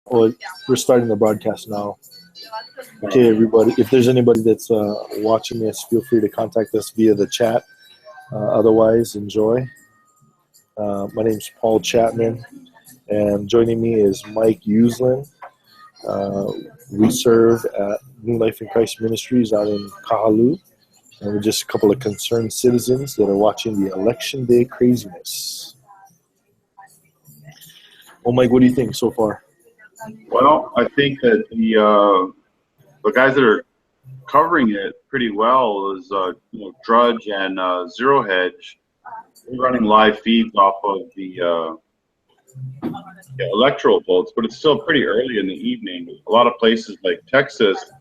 Well, we're starting the broadcast now. Okay, everybody. If there's anybody that's watching this, feel free to contact us via the chat. Otherwise, enjoy. My name's Paul Chapman, and joining me is Mike Uslin. We serve at New Life in Christ Ministries out in Kahalu, and we're just a couple of concerned citizens that are watching the election day craziness. Well, Mike, what do you think so far? Well, I think that the guys that are covering it pretty well is Drudge and Zero Hedge. We're running live feeds off of the electoral votes, but it's still pretty early in the evening. A lot of places like Texas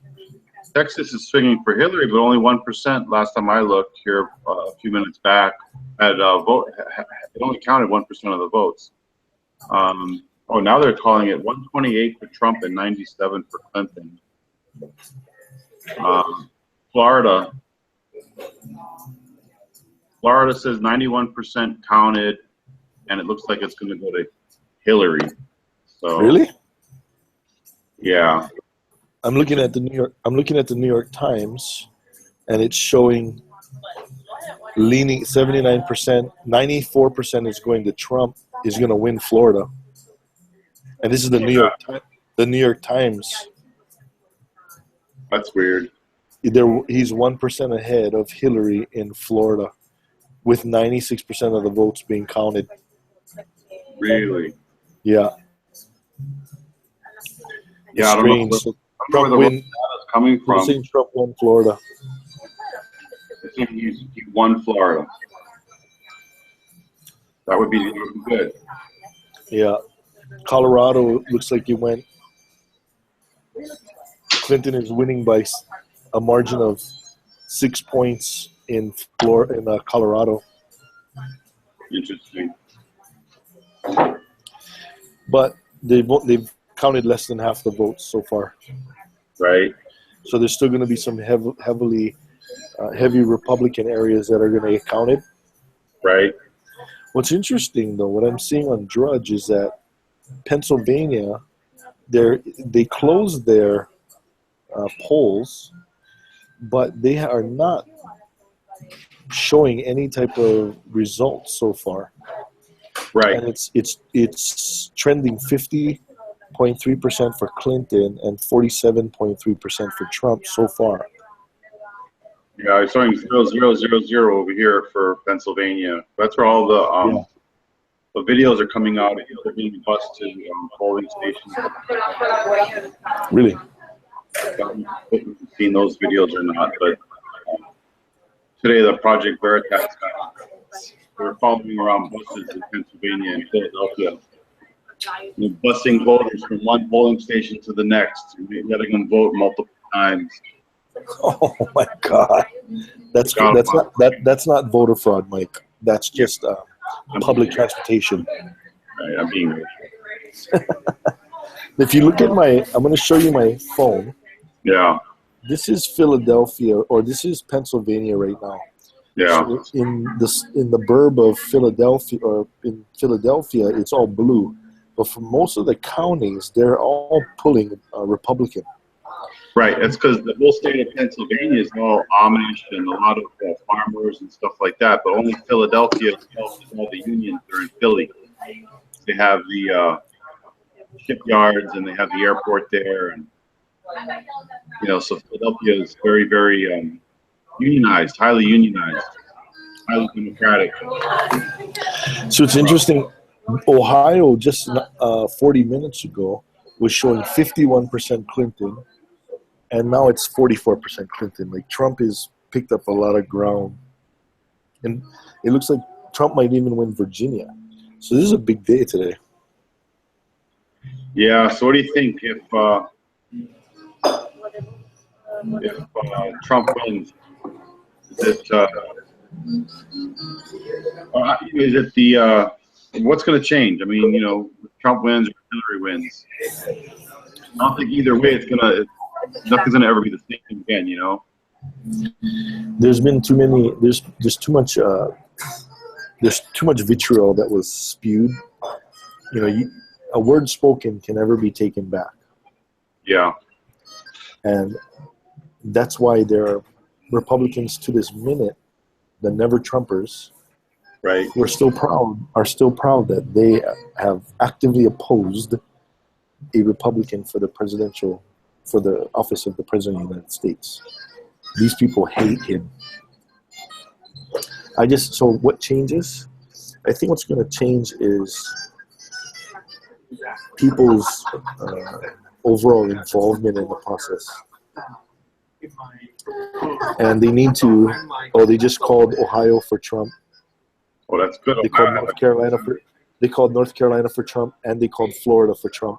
is swinging for Hillary, but only 1%. Last time I looked here a few minutes back, had vote. It only counted 1% of the votes. Now they're calling it 128 for Trump and 97 for Clinton. Florida says 91% counted, and it looks like it's going to go to Hillary. So Really? Yeah. I'm looking at the New York Times, and it's showing leaning 79%, 94% is going to Trump. Is going to win Florida, and this is the New York Times. That's weird. He's 1% ahead of Hillary in Florida, with 96% of the votes being counted. Really? Yeah. Yeah, strange. I don't know where the vote is coming from. Saying Trump won Florida. I think he won Florida. That would be good. Yeah. Colorado looks like it went. Clinton is winning by a margin of 6 points in Colorado. Interesting. But they've counted less than half the votes so far. Right. So there's still going to be some heavy Republican areas that are going to get counted. Right. What's interesting, though, what I'm seeing on Drudge is that Pennsylvania, they closed their polls, but they are not showing any type of results so far. Right. And it's trending 50.3% for Clinton and 47.3% for Trump so far. Yeah, I saw him 0.0000 over here for Pennsylvania. That's where all the videos are coming out. They're being bused to polling stations. Really? I don't know if you've seen those videos or not, but today the Project Veritas guys were following around buses in Pennsylvania and Philadelphia, busing voters from one polling station to the next, letting them vote multiple times. Oh my God, that's not voter fraud, Mike. That's just public transportation. Right, I'm being racist. If you look at I'm going to show you my phone. Yeah. This is Philadelphia, or this is Pennsylvania right now. Yeah. So in the burb of Philadelphia, or in Philadelphia, it's all blue. But for most of the counties, they're all pulling Republican. Right. That's because the whole state of Pennsylvania is all Amish and a lot of farmers and stuff like that. But only Philadelphia is all the unions are in Philly. They have the shipyards and they have the airport there, and so Philadelphia is very, very unionized, highly highly democratic. So it's interesting. Ohio just 40 minutes ago was showing 51% Clinton, and now it's 44% Clinton. Like, Trump has picked up a lot of ground, and it looks like Trump might even win Virginia. So this is a big day today. Yeah. So what do you think if Trump wins? Is it the what's going to change? I mean, if Trump wins or Hillary wins, I don't think either way nothing's going to ever be the same again. There's been too many. There's too much. There's too much vitriol that was spewed. a word spoken can never be taken back. Yeah. And that's why there are Republicans to this minute, the never Trumpers, Right. are still proud that they have actively opposed a Republican for the office of the President of the United States. These people hate him. So what changes? I think what's going to change is people's overall involvement in the process. And they need to, they just called Ohio for Trump. Oh, that's good. They called North Carolina for Trump, and they called Florida for Trump.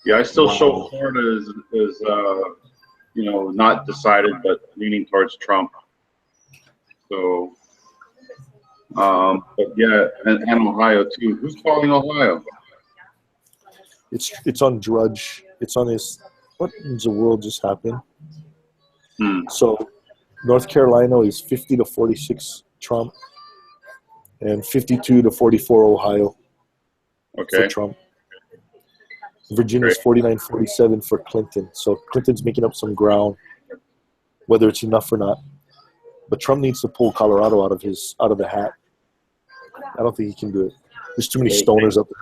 Yeah, I still show Florida is not decided, but leaning towards Trump. So, but yeah, and Ohio too. Who's calling Ohio? It's on Drudge. It's on his. What in the world just happened? So, North Carolina is 50-46 Trump, and 52-44 Ohio for Trump. Virginia's 49-47 for Clinton. So Clinton's making up some ground, whether it's enough or not. But Trump needs to pull Colorado out of the hat. I don't think he can do it. There's too many stoners up there.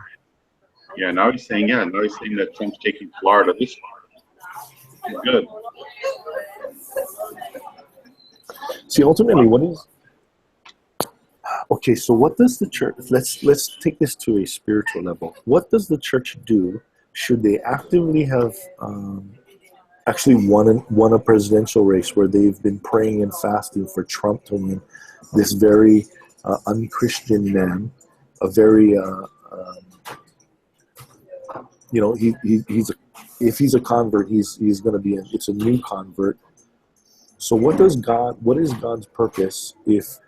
Yeah, now he's saying that Trump's taking Florida this far. Good. See, ultimately, what is okay? So, what does the church? Let's take this to a spiritual level. What does the church do? Should they actively have actually won a presidential race where they've been praying and fasting for Trump to win, this very unchristian man, a very if he's a convert, he's going to be it's a new convert. So what is God's purpose if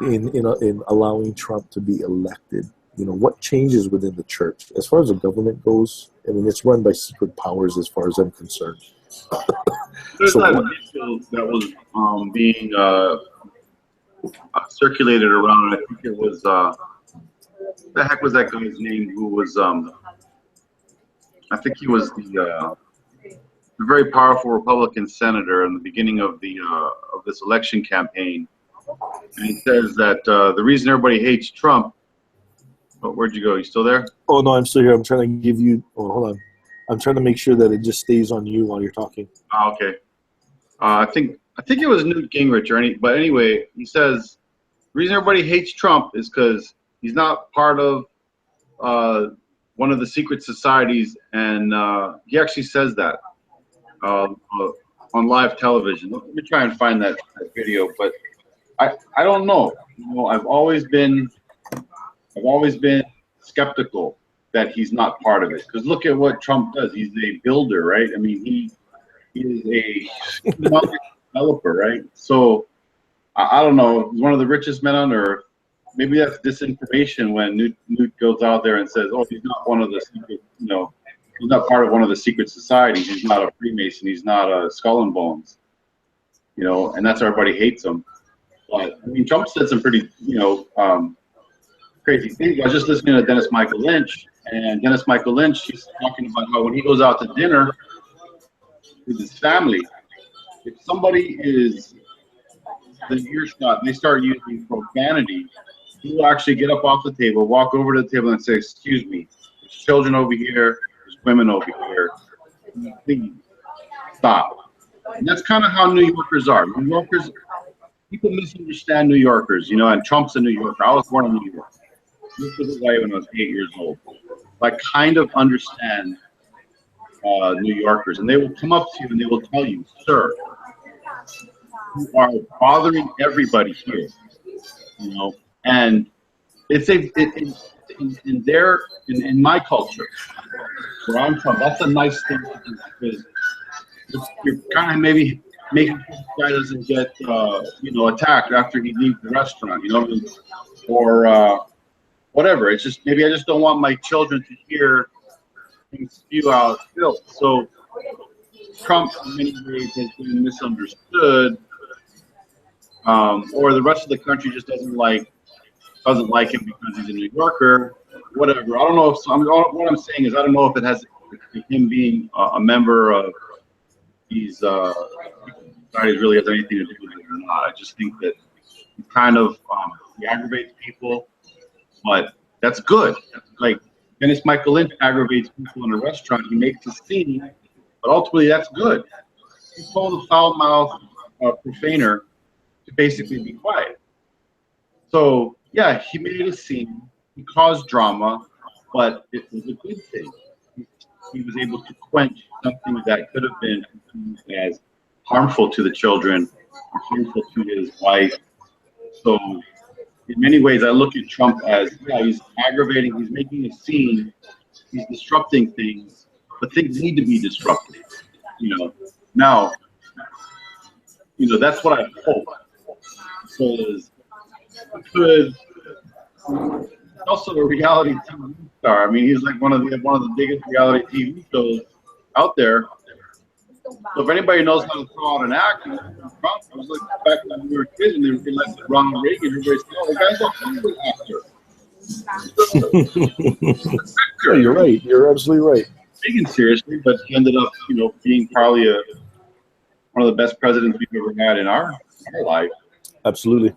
in allowing Trump to be elected? What changes within the church as far as the government goes? I mean, it's run by secret powers as far as I'm concerned. There's that video that was being circulated around. I think it was the heck was that guy's name? Who was I think he was the very powerful Republican senator in the beginning of this election campaign, and he says that the reason everybody hates Trump. Oh, where'd you go? You still there? Oh no, I'm still here. I'm trying to give you. Oh, hold on. I'm trying to make sure that it just stays on you while you're talking. Okay. I think it was Newt Gingrich but anyway, he says the reason everybody hates Trump is because he's not part of one of the secret societies, and he actually says that on live television. Let me try and find that video, but I don't know. I've always been skeptical that he's not part of it, because look at what Trump does. He's a builder, right? I mean, he is a developer, right? So I don't know. He's one of the richest men on earth. Maybe that's disinformation when Newt goes out there and says, "Oh, he's not one of the secret, he's not part of one of the secret societies. He's not a Freemason. He's not a Skull and Bones." And that's why everybody hates him. But I mean, Trump said some pretty, crazy things. I was just listening to Dennis Michael Lynch, and Dennis Michael Lynch, he's talking about how when he goes out to dinner with his family, if somebody is the earshot and they start using profanity, he will actually get up off the table, walk over to the table, and say, "Excuse me, there's children over here, there's women over here. Please stop." And that's kind of how New Yorkers are. New Yorkers, people misunderstand New Yorkers, and Trump's a New Yorker. I was born in New York. This was a guy when I was 8 years old. I kind of understand New Yorkers, and they will come up to you and they will tell you, "Sir, you are bothering everybody here," and it's in my culture where I'm from. That's a nice thing to do, because you're kind of maybe making sure the guy doesn't get attacked after he leaves the restaurant, or whatever. It's just maybe I just don't want my children to hear things spew out filth. So Trump, in many ways, has been misunderstood, or the rest of the country just doesn't like him because he's a New Yorker. whatever. I don't know if what I'm saying is I don't know if it has him being a member of these societies really has anything to do with it or not. I just think that he kind of he aggravates people, but that's good. Like Dennis Michael Lynch aggravates people in a restaurant. He makes a scene, but ultimately that's good. He told a foul-mouthed profaner to basically be quiet. So yeah, he made a scene. He caused drama, but it was a good thing. He was able to quench something that could have been as harmful to the children, or harmful to his wife. So in many ways, I look at Trump as, yeah, he's aggravating, he's making a scene, he's disrupting things, but things need to be disrupted. Now, that's what I hope. Because could also a reality TV star. I mean, he's like one of the biggest reality TV shows out there. So if anybody knows how to throw out an act, Trump was like back when we were kids and they let Ronald Reagan, everybody said, "Oh, the guy's a Hollywood actor." Yeah, you're right. You're absolutely right. Taken seriously, but he ended up, being probably one of the best presidents we've ever had in our life. Absolutely.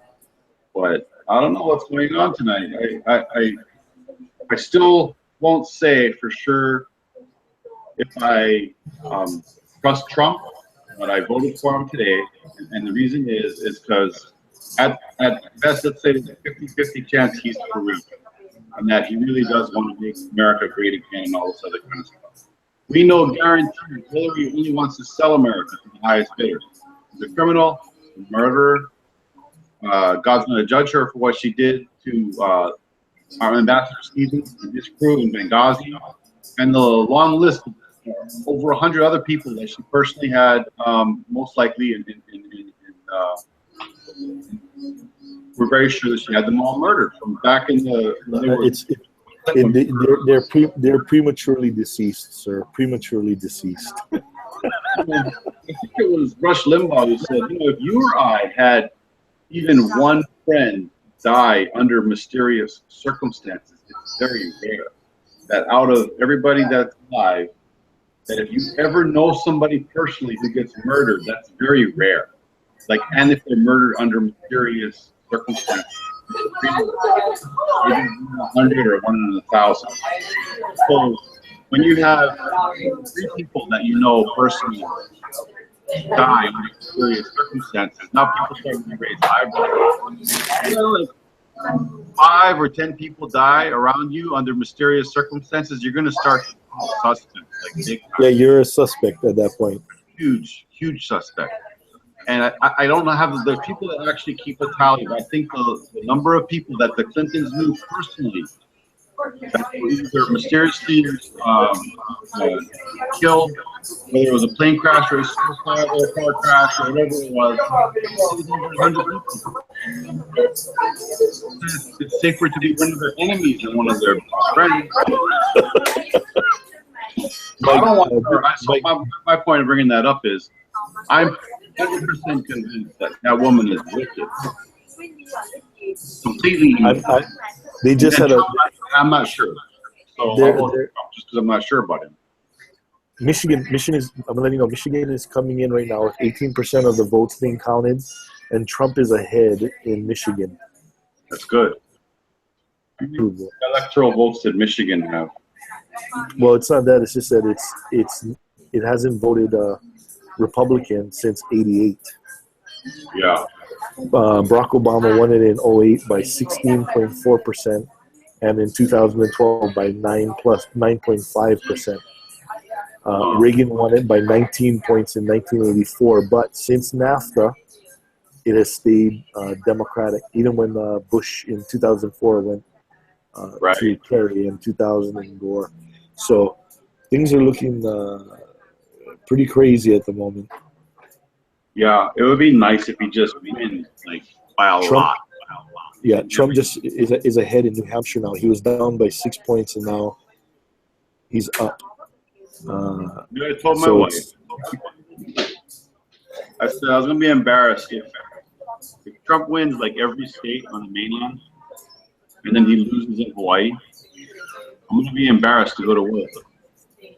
But I don't know what's going on tonight. I still won't say for sure if I trust Trump, but I voted for him today, and the reason is because at best, let's say there's a 50-50 chance he's for real, and that he really does want to make America great again and all this other kind of stuff. We know guaranteed Hillary only wants to sell America to the highest bidder. He's a criminal, a murderer. God's going to judge her for what she did to our ambassador Stevens and his crew in Benghazi, and the long list of over 100 other people that she personally had, most likely, we're very sure that she had them all murdered from back in the. They're prematurely deceased, sir. Prematurely deceased. I think it was Rush Limbaugh who said, if you or I had even one friend die under mysterious circumstances, it's very rare that out of everybody that's alive, that if you ever know somebody personally who gets murdered, that's very rare. And if they're murdered under mysterious circumstances, maybe 100 or 1 in 1,000. So when you have 3 people that you know personally die under mysterious circumstances, now people start to raise eyebrows. 5 or 10 people die around you under mysterious circumstances, you're going to start to call suspects. Yeah, you're a suspect at that point. Huge suspect. And I don't know how the people that actually keep a tally, but I think the number of people that the Clintons knew personally that were either mysteriously killed, whether it was a plane crash or a suicide or a car crash or whatever it was over 100 people. It's safer to be one of their enemies than one of their friends. My point of bringing that up is I'm 100% convinced that woman is wicked. Completely. They just had I'm not sure. So I'll vote for Trump just because I'm not sure about him. Michigan is. I'm letting you know. Michigan is coming in right now with 18% of the votes being counted, and Trump is ahead in Michigan. That's good. How many electoral votes did Michigan have? Well, it's not that. It's just that it hasn't voted Republican since '88. Yeah. Barack Obama won it in 2008 by 16.4%, and in 2012 by 9.5%. Reagan won it by 19 points in 1984, but since NAFTA, it has stayed Democratic. Even when Bush in 2004 went to Kerry in 2000 and Gore. So things are looking pretty crazy at the moment. Yeah, it would be nice if he just wins by a lot. Yeah, Trump just is ahead in New Hampshire now. He was down by 6 points, and now he's up. I told my wife. I said I was going to be embarrassed if Trump wins every state on the mainland, and then he loses in Hawaii. I'm going to be embarrassed to go to work.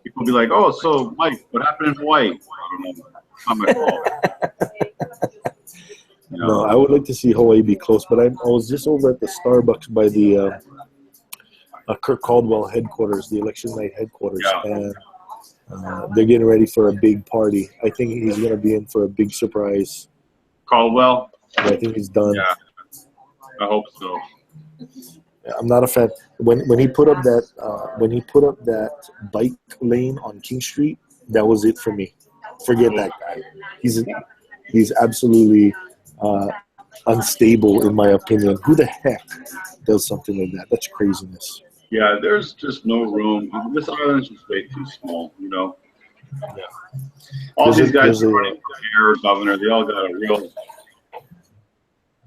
People will be like, oh, so Mike, what happened in Hawaii? I don't know. It's not my fault. You know? No, I would like to see Hawaii be close, but I was just over at the Starbucks by the Kirk Caldwell headquarters, the election night headquarters, Yeah. and they're getting ready for a big party. I think he's going to be in for a big surprise. Caldwell? I think he's done. Yeah, I hope so. I'm not a fan. When he put up that bike lane on King Street, that was it for me. Forget that guy. He's absolutely unstable in my opinion. Who the heck does something like that? That's craziness. Yeah, there's just no room. This island's just way too small, you know. Yeah. All these guys are running for mayor or governor. They all got a real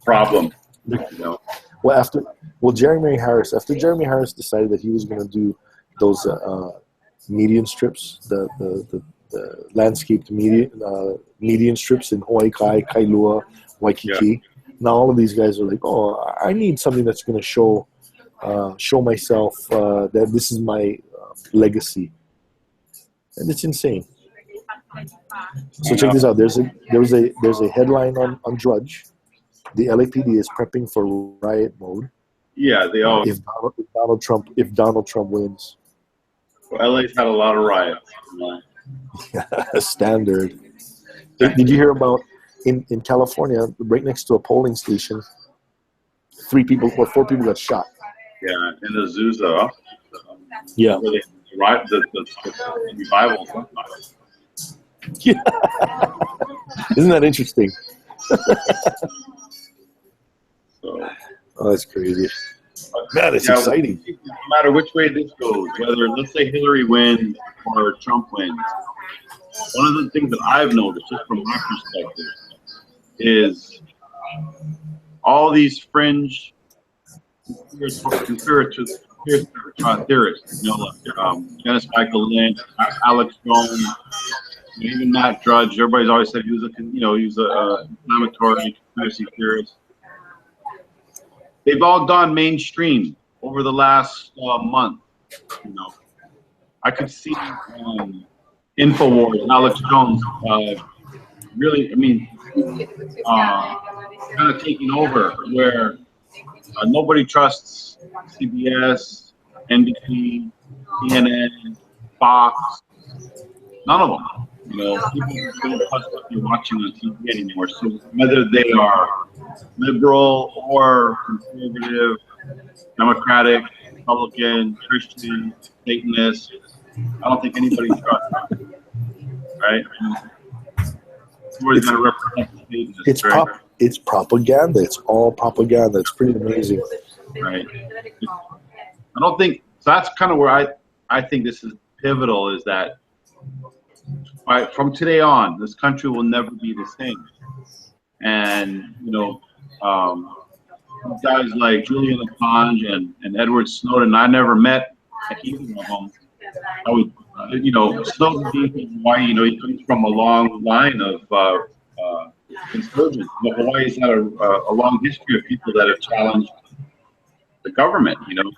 problem, you know. Well, Jeremy Harris. After Jeremy Harris decided that he was going to do those median strips, the landscaped median strips in Hawaii Kai, Kailua, Waikiki. Yeah. Now all of these guys are like, oh, I need something that's going to show myself that this is my legacy, and it's insane. So check this out. There's a headline on Drudge. The LAPD is prepping for riot mode. Yeah, they all. If Donald Trump wins. Well, LA's had a lot of riots. Yeah, standard. Did you hear about in California, right next to a polling station, 4 people got shot? Yeah, in Azusa. Yeah. The revival. Yeah. Isn't that interesting? So, oh, that's crazy. Man, it's exciting. No matter which way this goes, whether let's say Hillary wins or Trump wins, one of the things that I've noticed, just from my perspective, is all these fringe conspiratorists, you know, like Dennis Michael Lynch, Alex Jones, even Matt Drudge. Everybody's always said he was a inflammatory conspiracy theorist. They've all gone mainstream over the last month. You know, I could see Infowars, Alex Jones, really, I mean, kind of taking over where nobody trusts CBS, NBC, CNN, Fox, none of them. You know, people don't trust what they're watching on TV anymore. So whether they are liberal or conservative, Democratic, Republican, Christian, Satanist, I don't think anybody trusts them. Right? Somebody's going to represent the Satanists, right? It's propaganda. It's all propaganda. It's pretty amazing. Right. I don't think so. That's kind of where I think this is pivotal. Is that from today on, this country will never be the same. And you know, guys like Julian Assange and Edward Snowden, I never met either of them. I would, you know, Snowden being from Hawaii, you know, he comes from a long line of insurgents. But Hawaii's had a long history of people that have challenged the government, you know.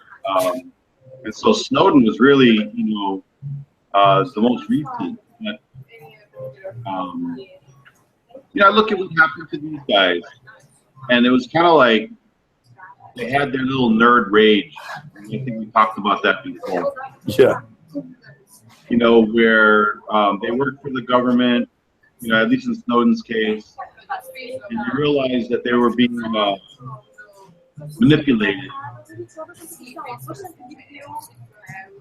And so Snowden was really, you know, the most recent. But, you know, I look at what happened to these guys, and it was kind of like they had their little nerd rage. I think we talked about that before. Yeah. You know, where they worked for the government, you know, at least in Snowden's case, and you realize that they were being manipulated.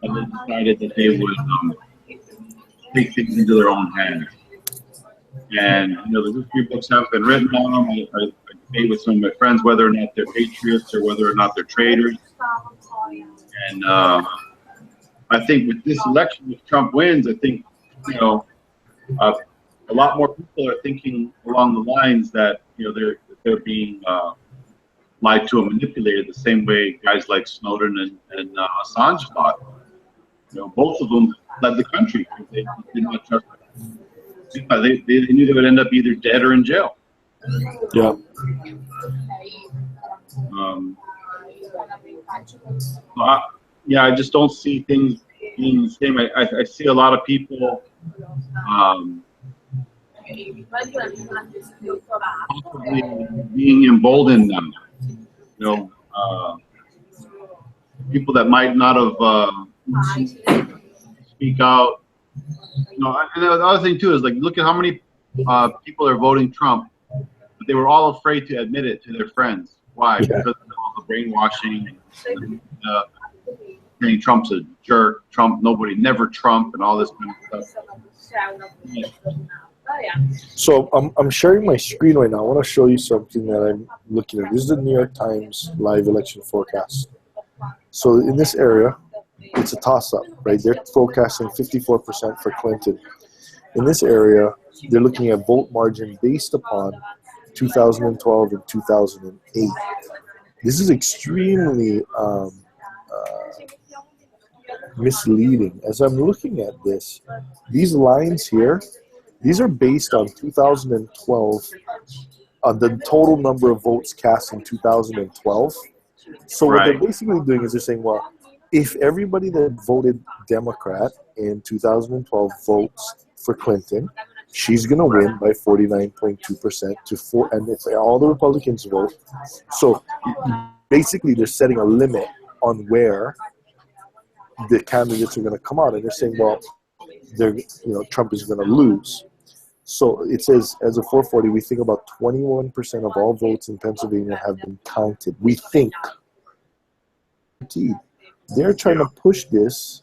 And they decided that they would take things into their own hands. And, you know, the history books have been written on them. I debate with some of my friends whether or not they're patriots or whether or not they're traitors. And I think with this election, if Trump wins, I think, you know, a lot more people are thinking along the lines that, you know, they're being lied to and manipulated the same way guys like Snowden and Assange thought. You know, both of them led the country. They did not trust them. They knew they would end up either dead or in jail. Yeah. yeah, I just don't see things being the same. I see a lot of people possibly being emboldened now. You know, people that might not have speak out. You know, and the other thing too is like, look at how many people are voting Trump, but they were all afraid to admit it to their friends. Why? Yeah. Because of all the brainwashing, and, saying Trump's a jerk, Trump, nobody, never Trump, and all this kind of stuff. Yeah. So I'm sharing my screen right now. I want to show you something that I'm looking at. This is the New York Times live election forecast. So in this area, it's a toss-up, right? They're forecasting 54% for Clinton. In this area, they're looking at vote margin based upon 2012 and 2008. This is extremely misleading. As I'm looking at this, these lines here, these are based on 2012, the total number of votes cast in 2012. So what they're basically doing is they're saying, well, if everybody that voted Democrat in 2012 votes for Clinton, she's going to win by 49.2% to 4, and if all the Republicans vote, so basically they're setting a limit on where the candidates are going to come out, and they're saying, well, Trump is going to lose. So it says, as of 440, we think about 21% of all votes in Pennsylvania have been counted. We think. They're trying to push this.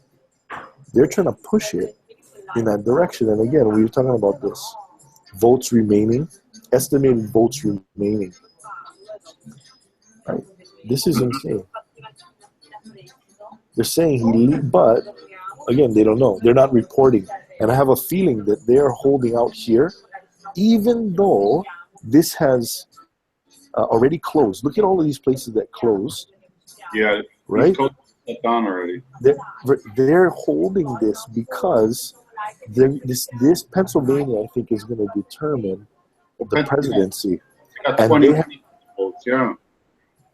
They're trying to push it in that direction. And again, we were talking about this. Votes remaining, estimated votes remaining. Right? This is insane. They're saying but again, they don't know. They're not reporting. And I have a feeling that they're holding out here, even though this has already closed. Look at all of these places that closed. Yeah, right? Down already. They're holding this because this Pennsylvania, I think, is going to determine the presidency. They got 20 votes, yeah.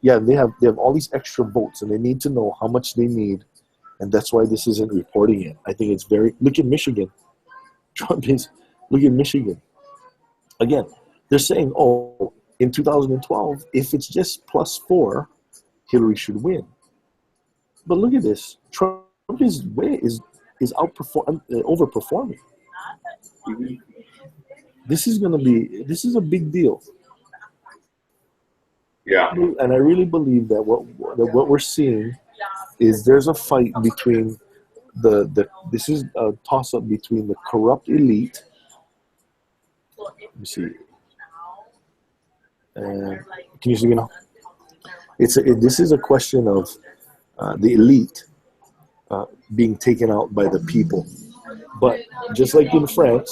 Yeah, they have all these extra votes, and they need to know how much they need, and that's why this isn't reporting it. I think it's look at Michigan. Look at Michigan. Again, they're saying, oh, in 2012, if it's just +4, Hillary should win. But look at this. Trump is overperforming. Mm-hmm. This is a big deal. Yeah. And I really believe that what we're seeing is there's a fight between this is a toss-up between the corrupt elite. Let me see. Can you see me now? This is a question of the elite being taken out by the people. But just like in France,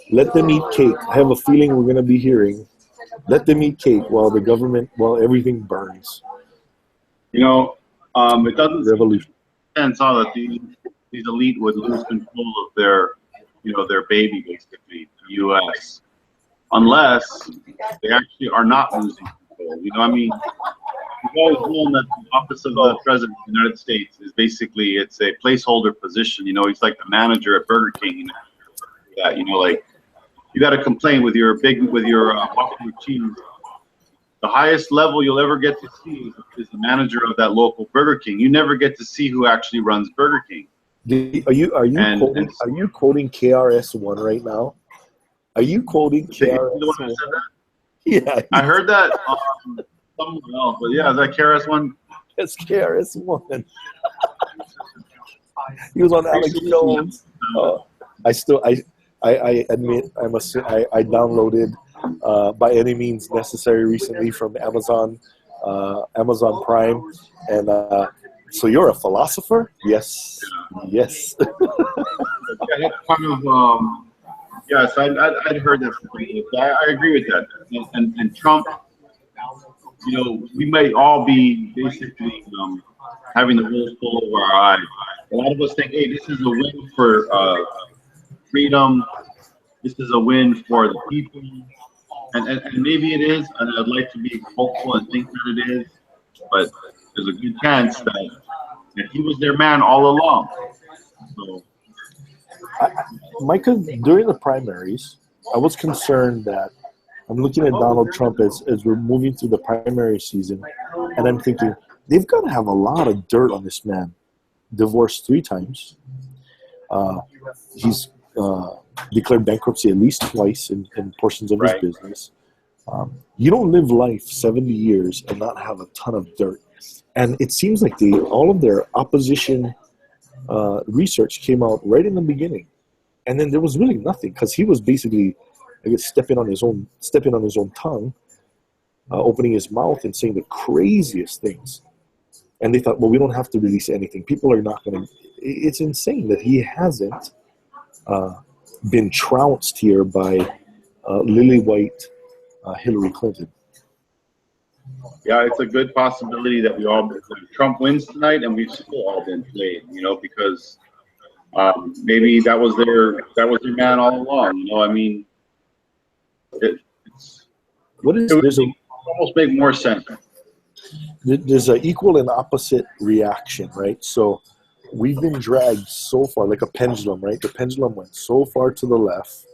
let them eat cake. I have a feeling we're going to be hearing, let them eat cake while everything burns. You know, it doesn't revolution. Sense that these elite would lose control of their baby, basically, the U.S., unless they actually are not losing control. You know, I mean, we've always known that the office of the president of the United States is basically, it's a placeholder position. You know, he's like the manager at Burger King. That, you know, like, you got to complain with your buffalo cheese. The highest level you'll ever get to see is the manager of that local Burger King. You never get to see who actually runs Burger King. Are you quoting KRS-One right now? Are you quoting KRS-One? Yeah, I heard that someone else, but yeah, is that KRS-One? That's KRS-One. He was on Alex Jones. I admit I downloaded By Any Means Necessary recently from Amazon Prime, and so you're a philosopher? Yes. Yeah, that's kind of yes, I'd heard that. I agree with that. And Trump, you know, we may all be basically having the rules pulled over our eyes. A lot of us think, hey, this is a win for freedom. This is a win for the people. And maybe it is, and I'd like to be hopeful and think that it is, but there's a good chance that And he was their man all along. So, Micah, during the primaries, I was concerned that I'm looking at Donald Trump as we're moving through the primary season, and I'm thinking they've got to have a lot of dirt on this man. Divorced 3 times. He's declared bankruptcy at least twice in portions of his business. You don't live life 70 years and not have a ton of dirt. And it seems like all of their opposition research came out right in the beginning. And then there was really nothing because he was basically, I guess, stepping on his own tongue, opening his mouth and saying the craziest things. And they thought, well, we don't have to release anything. People are not going to. It's insane that he hasn't been trounced here by lily white Hillary Clinton. Yeah, it's a good possibility that Trump wins tonight, and we've still all been played. Because maybe that was their man all along. I mean, it would almost make more sense. There's an equal and opposite reaction, right? So we've been dragged so far, like a pendulum, right? The pendulum went so far to the left,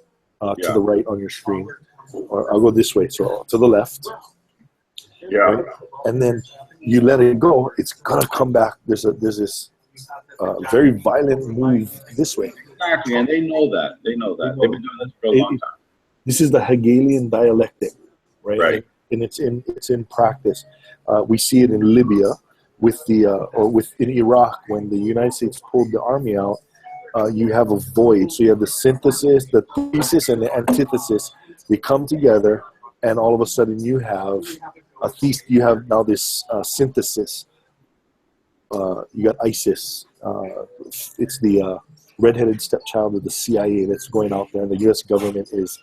to the right on your screen. Or I'll go this way, so to the left. Yeah. Right? And then you let it go, it's going to come back. There's this very violent move this way. Exactly, and they know that. They've been doing this for a long time. This is the Hegelian dialectic, right? Right. And it's in practice. We see it in Libya in Iraq when the United States pulled the army out. You have a void. So you have the synthesis, the thesis, and the antithesis. They come together, and all of a sudden you have a thesis. You have now this synthesis. You got ISIS. It's the redheaded stepchild of the CIA that's going out there, and the U.S. government is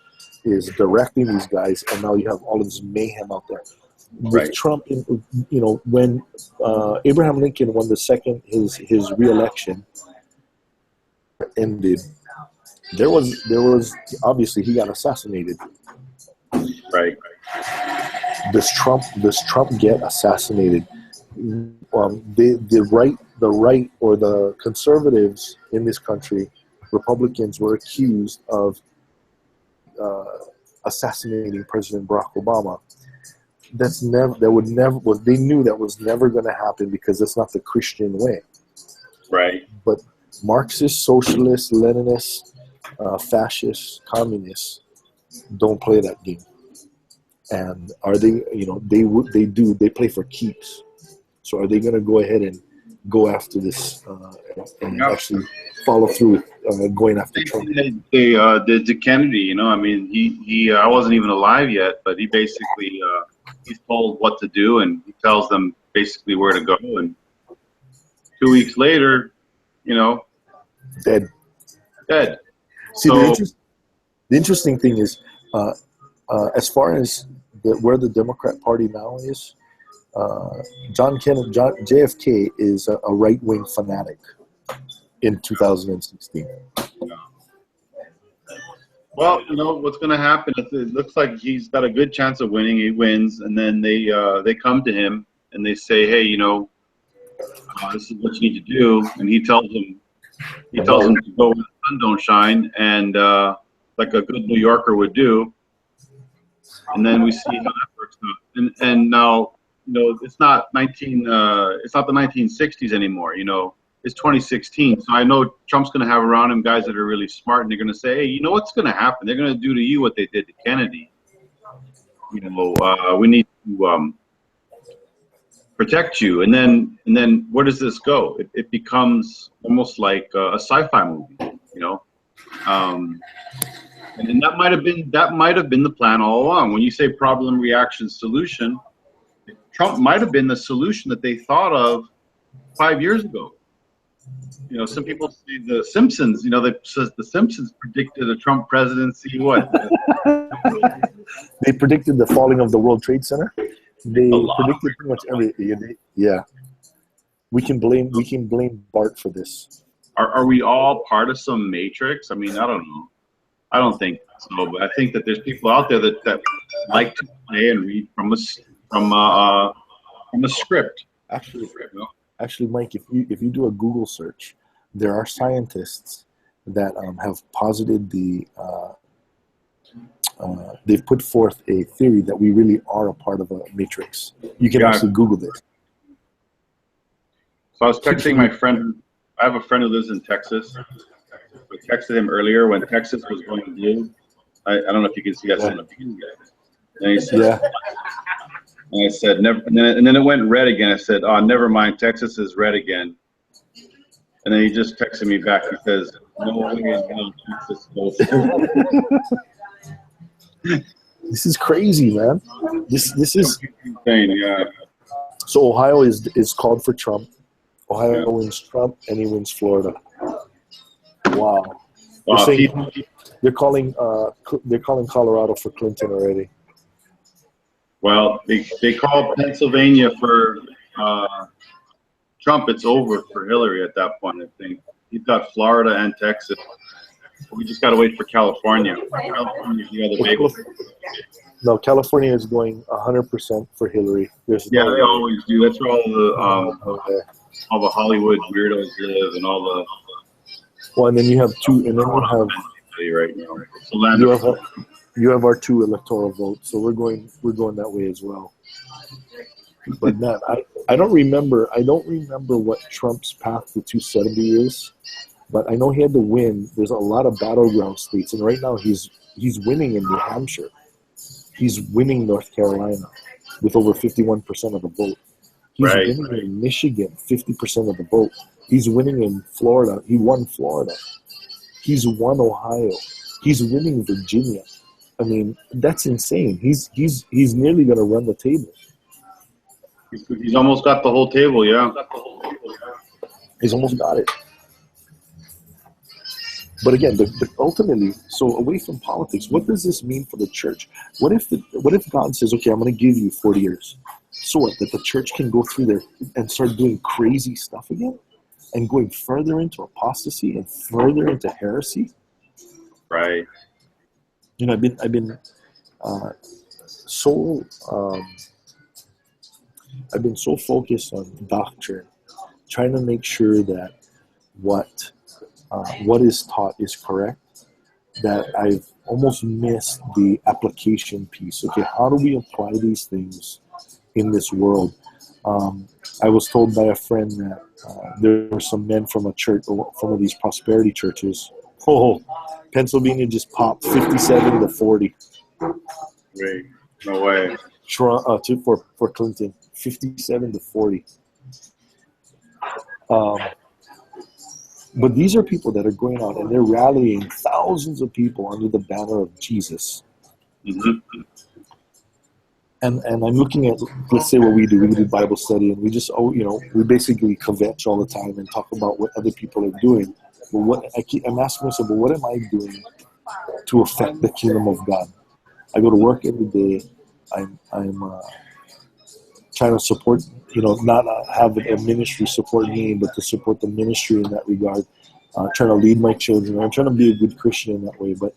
directing these guys, and now you have all of this mayhem out there. With Trump, when Abraham Lincoln won his re-election ended, there was obviously he got assassinated. Right. Does Trump get assassinated? The right or the conservatives in this country, Republicans, were accused of assassinating President Barack Obama. They knew that was never going to happen because that's not the Christian way. Right. But Marxists, socialists, Leninists, fascists, communists don't play that game. And are they? They play for keeps. So are they going to go ahead and go after this and actually follow through with going after Trump? They did to Kennedy. I mean, he I wasn't even alive yet, but he basically he's told what to do, and he tells them basically where to go. And 2 weeks later, dead. See, the interesting thing is, as far as where the Democrat Party now is, JFK is a right-wing fanatic in 2016. Well, what's going to happen is it looks like he's got a good chance of winning. He wins, and then they come to him and they say, "Hey, this is what you need to do," and he tells them to go where the sun don't shine, and like a good New Yorker would do. And then we see how that works out. And now, it's not the 1960s anymore. It's 2016. So I know Trump's going to have around him guys that are really smart, and they're going to say, "Hey, what's going to happen? They're going to do to you what they did to Kennedy. We need to protect you." And then where does this go? It becomes almost like a sci-fi movie. And then that might have been the plan all along. When you say problem, reaction, solution, Trump might have been the solution that they thought of 5 years ago. Some people say the Simpsons. The Simpsons predicted a Trump presidency. What? They predicted the falling of the World Trade Center. They predicted pretty much everything. Yeah. We can blame Bart for this. Are we all part of some matrix? I mean, I don't know. I don't think so, but I think that there's people out there that like to play and read from a script. Actually, Actually, Mike, if you do a Google search, there are scientists that have posited they've put forth a theory that we really are a part of a matrix. You can actually Google this. So I was texting my friend. I have a friend who lives in Texas. I texted him earlier when Texas was going blue. I don't know if you can see that. And he said, and I said, never. And then it went red again. I said, oh, never mind. Texas is red again. And then he just texted me back. He says, no way in hell Texas goes blue. This is crazy, man. This is insane. Yeah. So Ohio is called for Trump. Ohio wins Trump, and he wins Florida. Wow. They're calling Colorado for Clinton already. Well, they call Pennsylvania for Trump. It's over for Hillary at that point, I think. He's got Florida and Texas. We just got to wait for California. California's the other big one. No, California is going 100% for Hillary. They always do. That's where all the Hollywood weirdos live and all the. Well, and then you have two, and then we have. Right now. You have our 2 electoral votes, so we're going that way as well. But man, I don't remember what Trump's path to 270 is, but I know he had to win. There's a lot of battleground states, and right now he's winning in New Hampshire. He's winning North Carolina with over 51% of the vote. He's winning in Michigan, 50% of the vote. He's winning in Florida. He won Florida. He's won Ohio. He's winning Virginia. I mean, that's insane. He's nearly going to run the table. He's almost got the whole table, yeah. He's almost got it. But again, ultimately, so away from politics, what does this mean for the church? What if God says, okay, I'm going to give you 40 years. So what, that the church can go through there and start doing crazy stuff again? And going further into apostasy and further into heresy? Right. You know, I've been so focused on doctrine, trying to make sure that what is taught is correct, that I've almost missed the application piece. Okay, how do we apply these things in this world? I was told by a friend that there were some men from a church, from one of these prosperity churches. Oh, Pennsylvania just popped 57 to 40. Wait, no way. For Clinton, 57 to 40. But these are people that are going out and they're rallying thousands of people under the banner of Jesus. Mm-hmm. And I'm looking at, let's say what we do Bible study, and we just, we basically kvetch all the time and talk about what other people are doing. But I'm asking myself, but what am I doing to affect the kingdom of God? I go to work every day. I'm trying to support, not have a ministry support me, but to support the ministry in that regard. Trying to lead my children. I'm trying to be a good Christian in that way. But,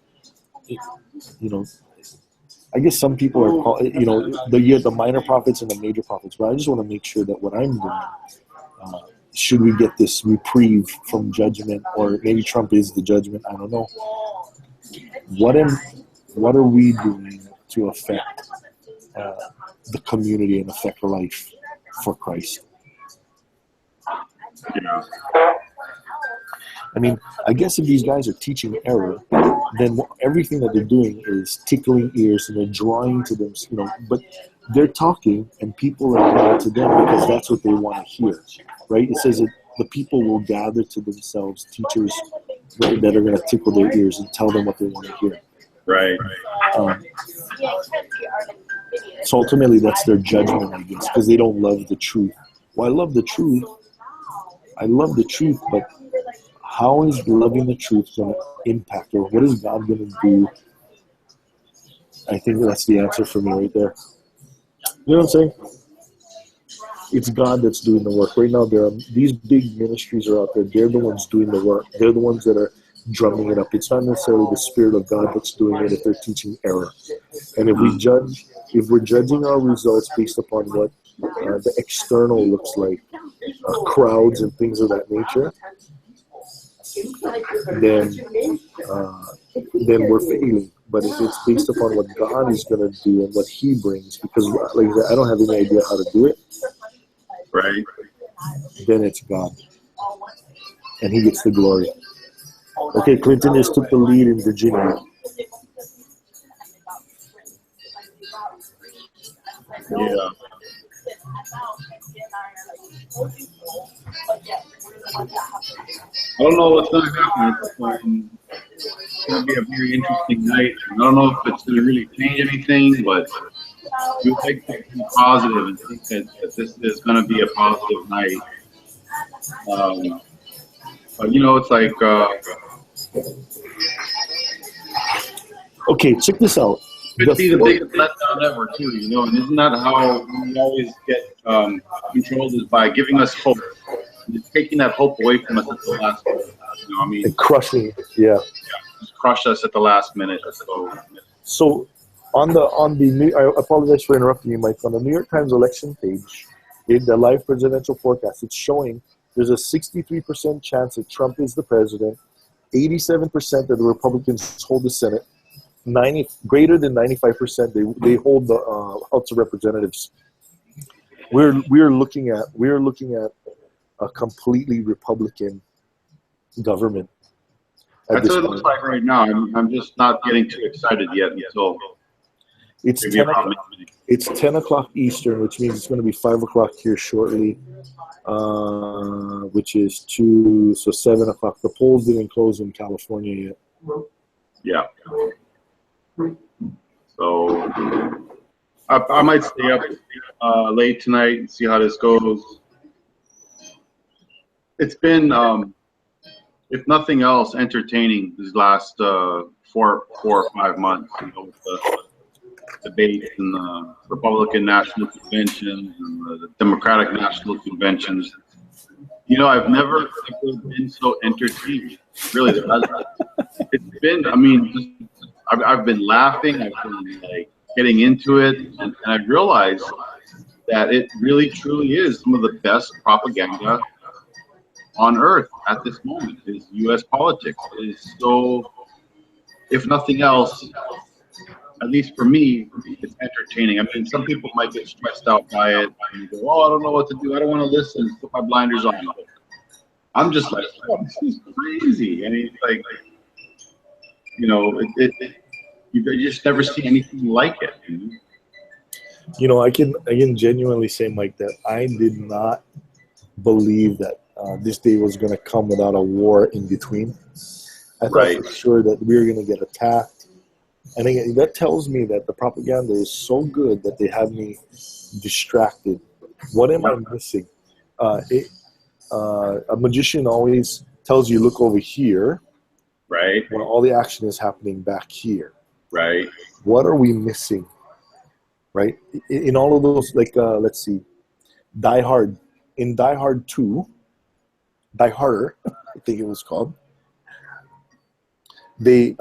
I guess some people are called, the minor prophets and the major prophets. But I just want to make sure that what I'm doing, should we get this reprieve from judgment, or maybe Trump is the judgment, I don't know. What are we doing to affect the community and affect life for Christ? Yeah. I mean, I guess if these guys are teaching error, then everything that they're doing is tickling ears and they're drawing to them, but they're talking and people are drawn to them because that's what they want to hear, right? It says that the people will gather to themselves teachers that are going to tickle their ears and tell them what they want to hear. Right. So ultimately, that's their judgment, I guess, because they don't love the truth. Well, I love the truth, but how is loving the truth going to impact, or what is God going to do? I think that's the answer for me right there. You know what I'm saying? It's God that's doing the work. Right now, these big ministries are out there. They're the ones doing the work. They're the ones that are drumming it up. It's not necessarily the Spirit of God that's doing it if they're teaching error. And if we're judging our results based upon what the external looks like crowds and things of that nature, then we're failing. But if it's based upon what God is going to do and what He brings, because like I don't have any idea how to do it, right? Then it's God, and He gets the glory. Okay, Clinton just took the lead in Virginia. Yeah. I don't know what's going to happen. It's going to be a very interesting night. I don't know if it's going to really change anything, but we like to be positive and think that this is going to be a positive night. But you know, it's like okay, check this out. could be the biggest letdown ever, too. You know, and isn't that how we always get controlled? Is by giving us hope, and taking that hope away from us at the last minute. You know, what I mean, And crushing, yeah. just crush us at the last minute. So on the I apologize for interrupting you, Mike. On the New York Times election page, in the live presidential forecast, it's showing there's a 63% chance that Trump is the president, 87% that the Republicans hold the Senate, greater than 95% they hold the House of Representatives. We're looking at a completely Republican government. That's what it looks like right now. I'm just not getting too excited yet until it's 10 o'clock Eastern, which means it's going to be 5 o'clock here shortly, which is 7 o'clock. The polls didn't close in California yet. Yeah. So I might stay up late tonight and see how this goes. It's been, if nothing else, entertaining these last 4 or 5 months. You know, with the debates and the Republican National Conventions and the Democratic National Conventions. You know, I've never been so entertained. Really, it's been. I mean, I've been laughing. I've been like getting into it, and I realized that it really, truly is some of the best propaganda on earth at this moment. Is U.S. politics. It is so, if nothing else, at least for me, it's entertaining. I mean, some people might get stressed out by it and go, "Oh, I don't know what to do. I don't want to listen. Put my blinders on." I'm just like, "Oh, this is crazy," and it's like, you know, you just never see anything like it. You know, I can genuinely say, Mike, that I did not believe that this day was going to come without a war in between. I thought for sure that we were going to get attacked. And again, that tells me that the propaganda is so good that they have me distracted. What am I missing? A magician always tells you, look over here. Right. When all the action is happening back here. Right. What are we missing? Right? In all of those, like, let's see, Die Hard. In Die Hard 2, Die Harder, I think it was called, they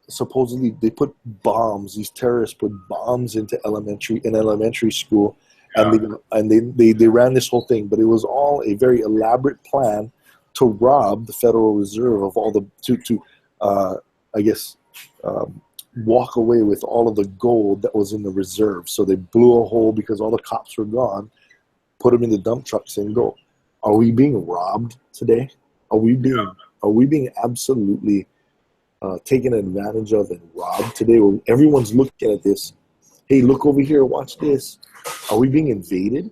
supposedly they put bombs. These terrorists put bombs into elementary school, and they ran this whole thing. But it was all a very elaborate plan to rob the Federal Reserve of all the walk away with all of the gold that was in the reserve. So they blew a hole because all the cops were gone, put them in the dump trucks and go. Are we being robbed today? Are we being absolutely taken advantage of and robbed today? When everyone's looking at this, hey, look over here, watch this. Are we being invaded?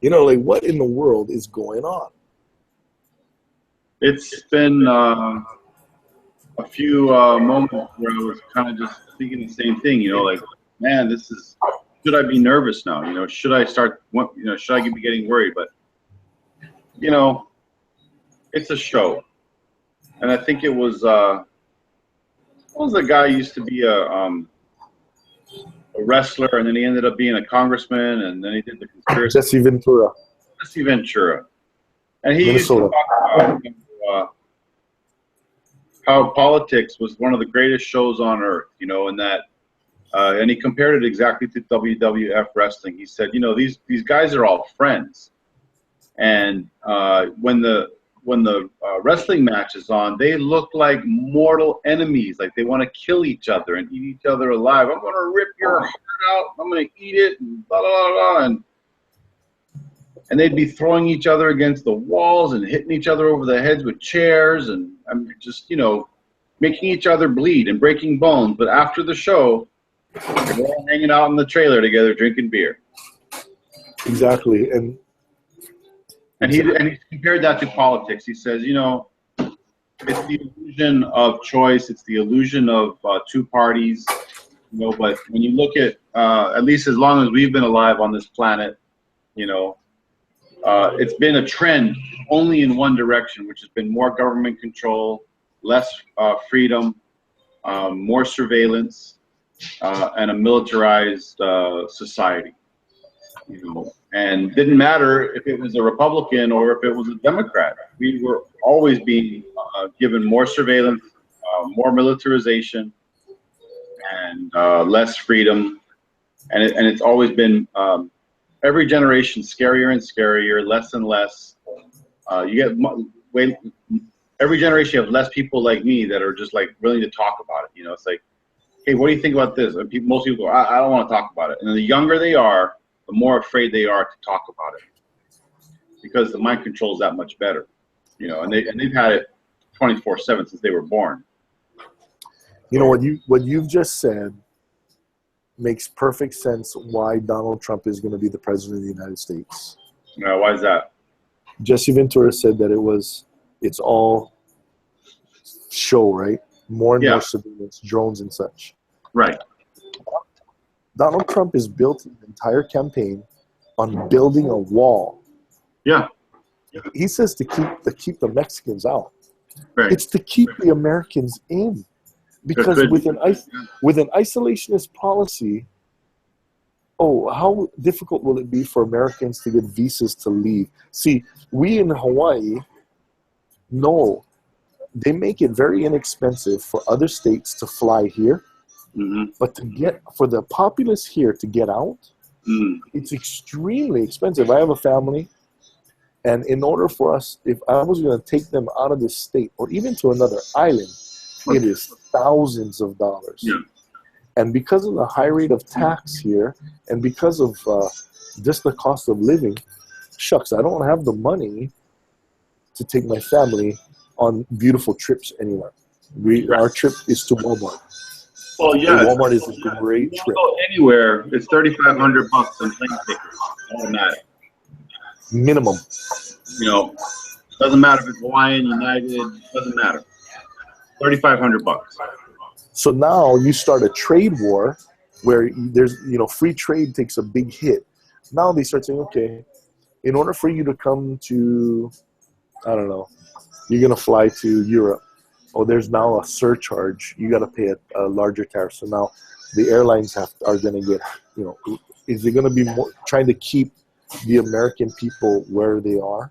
You know, like, what in the world is going on? It's been a few moments where I was kind of just thinking the same thing. You know, like, man, should I be nervous now? You know, should I be getting worried? But you know, it's a show, and I think it was what was the guy who used to be a wrestler, and then he ended up being a congressman, and then he did the conspiracy. Jesse Ventura. And he used to talk about how politics was one of the greatest shows on earth, you know, and that and he compared it exactly to WWF wrestling. He said, you know, these guys are all friends, and when the wrestling match is on, they look like mortal enemies, like they want to kill each other and eat each other alive. I'm going to rip your heart out. I'm going to eat it, and blah, blah, blah, blah. And they'd be throwing each other against the walls and hitting each other over the heads with chairs and just, you know, making each other bleed and breaking bones. But after the show, they're all hanging out in the trailer together drinking beer. Exactly. And he compared that to politics. He says, you know, it's the illusion of choice. It's the illusion of two parties. You know, but when you look at least as long as we've been alive on this planet, you know, it's been a trend only in one direction, which has been more government control, less freedom, more surveillance, and a militarized society. You know, and didn't matter if it was a Republican or if it was a Democrat. We were always being given more surveillance, more militarization, and less freedom. And it's always been every generation scarier and scarier, less and less. Every generation you have less people like me that are just like willing to talk about it. You know, it's like, hey, what do you think about this? And most people go, I don't want to talk about it. And the younger they are, the more afraid they are to talk about it, because the mind control is that much better, you know. And they've had it 24/7 since they were born. You know what you've just said makes perfect sense. Why Donald Trump is going to be the president of the United States? Why is that? Jesse Ventura said that it's all show, right? More and more surveillance, drones and such. Right. Donald Trump has built his entire campaign on building a wall. Yeah. He says to keep the Mexicans out. Right. It's to keep the Americans in, because with an isolationist policy, how difficult will it be for Americans to get visas to leave? See, we in Hawaii know they make it very inexpensive for other states to fly here. Mm-hmm. But for the populace here to get out, it's extremely expensive. I have a family, and in order for us, if I was going to take them out of this state or even to another island, it is thousands of dollars. Yeah. And because of the high rate of tax here, and because of just the cost of living, shucks, I don't have the money to take my family on beautiful trips anywhere. Our trip is to Walmart. Well, yeah, Walmart is a great trip. Go anywhere, it's $3,500 in plane tickets, automatic. Minimum. You know, doesn't matter if it's Hawaiian, United, doesn't matter. $3,500. So now you start a trade war where there's, you know, free trade takes a big hit. Now they start saying, okay, in order for you to come to, I don't know, you're going to fly to Europe. Oh, there's now a surcharge. You got to pay a larger tariff. So now the airlines are going to get, you know, is it going to be more trying to keep the American people where they are?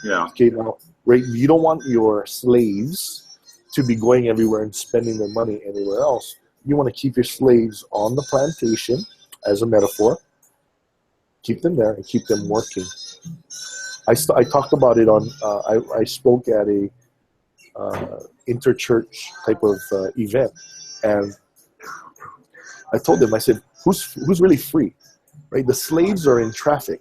Yeah. Okay, now, right, you don't want your slaves to be going everywhere and spending their money anywhere else. You want to keep your slaves on the plantation, as a metaphor. Keep them there and keep them working. I talked about it on, I spoke at a interchurch type of event, and I told them, I said, who's really free, right? The slaves are in traffic,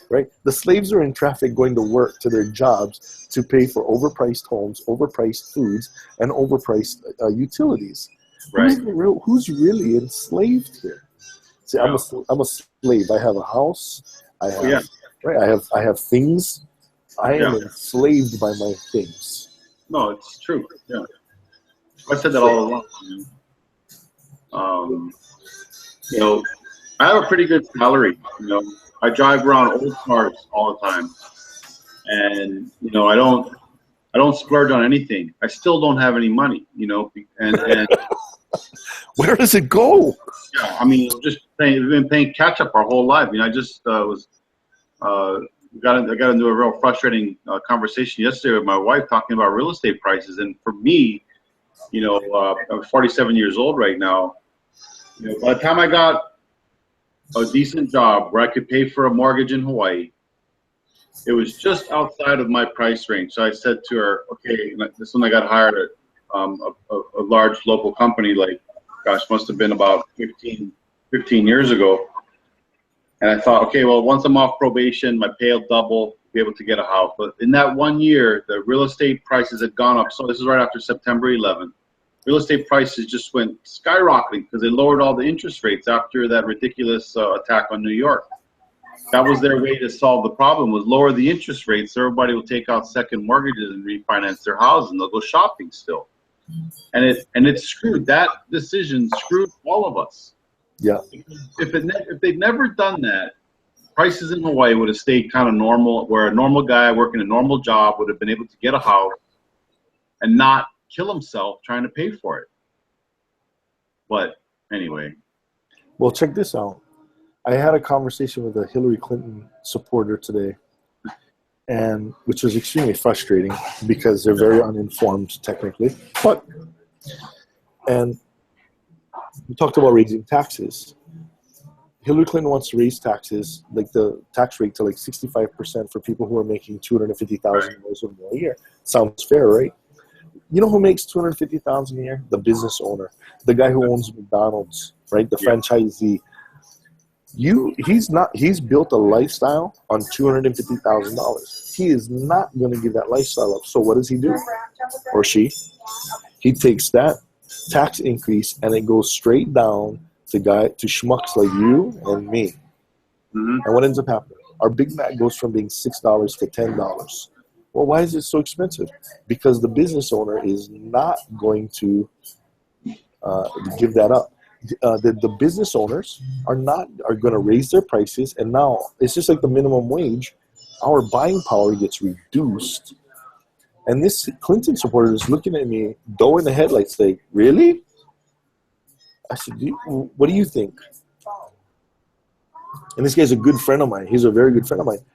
right? The slaves are in traffic going to work, to their jobs, to pay for overpriced homes, overpriced foods, and overpriced utilities. Right. Who's really enslaved here? See, yeah. I'm a slave. I have a house. I have right. I have things. I am enslaved by my things. No, it's true. Yeah, I said that all along. You know, I have a pretty good salary. You know, I drive around old cars all the time, and you know, I don't splurge on anything. I still don't have any money. You know, and where does it go? Yeah, I mean, we've been paying catch up our whole life. I mean, I just I got into a real frustrating conversation yesterday with my wife talking about real estate prices. And for me, you know, I'm 47 years old right now. You know, by the time I got a decent job where I could pay for a mortgage in Hawaii, it was just outside of my price range. So I said to her, okay, this one I got hired at a large local company, like, gosh, must have been about 15 years ago. And I thought, okay, well, once I'm off probation, my pay will double, be able to get a house. But in that 1 year, the real estate prices had gone up. So this is right after September 11th. Real estate prices just went skyrocketing because they lowered all the interest rates after that ridiculous attack on New York. That was their way to solve the problem, was lower the interest rates. So everybody will take out second mortgages and refinance their houses, and they'll go shopping still. And it screwed, that decision screwed all of us. Yeah. If they'd never done that, prices in Hawaii would have stayed kind of normal, where a normal guy working a normal job would have been able to get a house and not kill himself trying to pay for it. But anyway. Well, check this out. I had a conversation with a Hillary Clinton supporter today, and which was extremely frustrating because they're very uninformed technically. And we talked about raising taxes. Hillary Clinton wants to raise taxes, like the tax rate to like 65% for people who are making $250,000 or more a year. Sounds fair, right? You know who makes $250,000 a year? The business owner, the guy who owns McDonald's, right? The franchisee. He's built a lifestyle on $250,000. He is not going to give that lifestyle up. So what does he do? Or she? He takes that tax increase and it goes straight down to schmucks like you and me. Mm-hmm. And what ends up happening? Our Big Mac goes from being $6 to $10. Well, why is it so expensive? Because the business owner is not going to give that up. The business owners are going to raise their prices, and now it's just like the minimum wage. Our buying power gets reduced, and this Clinton supporter is looking at me, dough in the headlights, like, really? I said, what do you think? And this guy's a good friend of mine. He's a very good friend of mine.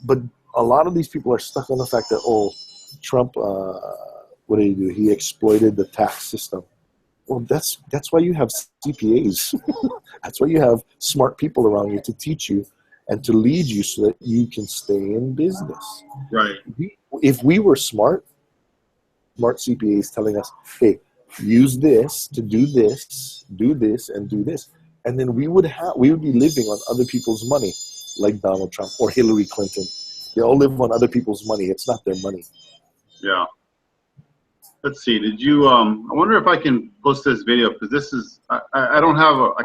But a lot of these people are stuck on the fact that, Trump, what did he do? He exploited the tax system. Well, that's why you have CPAs. That's why you have smart people around you to teach you and to lead you so that you can stay in business. Right. If we were smart CPAs telling us, hey, use this to do this, and do this. And then we would be living on other people's money, like Donald Trump or Hillary Clinton. They all live on other people's money. It's not their money. Yeah. Let's see. Did you? I wonder if I can post this video, because this is. I don't have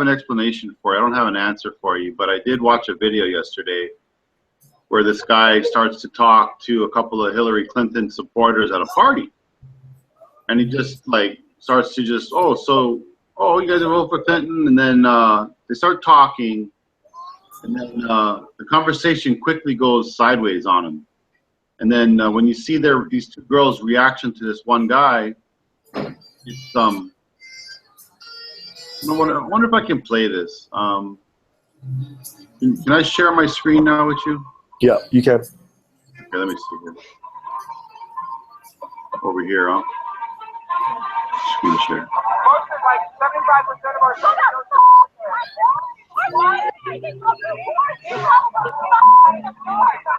an explanation for it. I don't have an answer for you. But I did watch a video yesterday where this guy starts to talk to a couple of Hillary Clinton supporters at a party, and he just like starts to just you guys are voting for Clinton, and then they start talking, and then the conversation quickly goes sideways on him. And then when you see these two girls' reaction to this one guy, it's I wonder if I can play this. Can I share my screen now with you? Yeah, you can. Okay, let me see here. Over here, huh? Screen share. Like 75% of our